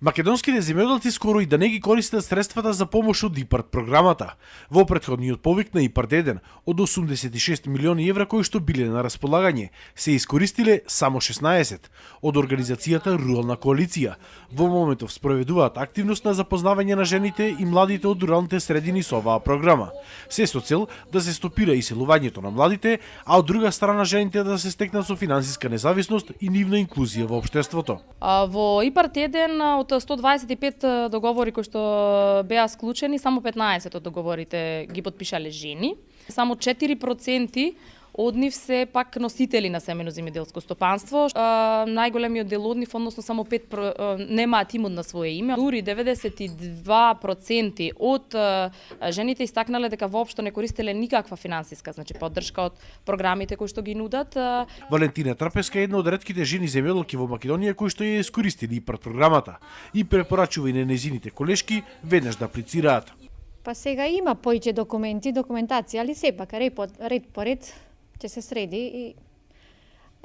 Македонските земјоделци скоро и да не ги користат средствата за помош од ИПАРД програмата. Во претходниот повик на ИПАРД-1 од 86 милиони евра кои што биле на располагање, се искористиле само 16 од организацијата Рурална коалиција. Во моментов спроведуваат активност на запознавање на жените и младите од руралните средини со оваа програма. Се со цел да се стопира иселувањето на младите, а од друга страна жените да се стекнат со финансиска независност и нивна инклузија во општеството. Во ИПАРД-1 од 125 договори кои што беа склучени, само 15 од договорите ги потпишале жени. Само 4% од нив се пак носители на семено земјоделско стопанство. Најголемиот дел од нив, односно само 5 немаат имот на свое име. Дури 92% од жените истакнале дека воопшто не користеле никаква финансиска, значи поддршка од програмите кои што ги нудат. Валентина Трпеска е една од ретките жени земјоделки во Македонија кои што ја искористили ИПАРД програмата и препорачува и на незините колешки веднаш да аплицираат. Па сега има поиќе документација, али сепак ред по ред ќе се среди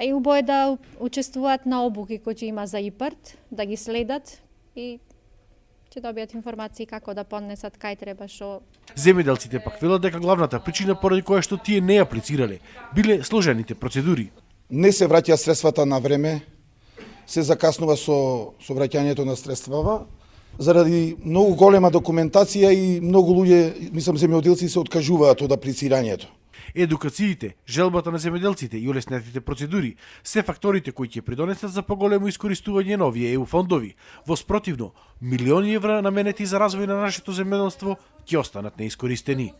и убаво е да учествуваат на обуки кои ќе има за ИПАРД, да ги следат и ќе добијат информации како да поднесат, кај треба што. Земјоделците пак велат дека главната причина поради која што тие не аплицирале биле сложените процедури. Не се враќаат средствата на време, се закаснува со враќањето на средствава, заради многу голема документација и многу луѓе, мислам, земјоделци се откажуваат од аплицирањето. Едукациите, желбата на земјоделците и улеснетите процедури се факторите кои ќе придонесат за поголемо искористување на овие ЕУ фондови. Во спротивно, милиони евра наменети за развој на нашето земјоделство ќе останат неискористени.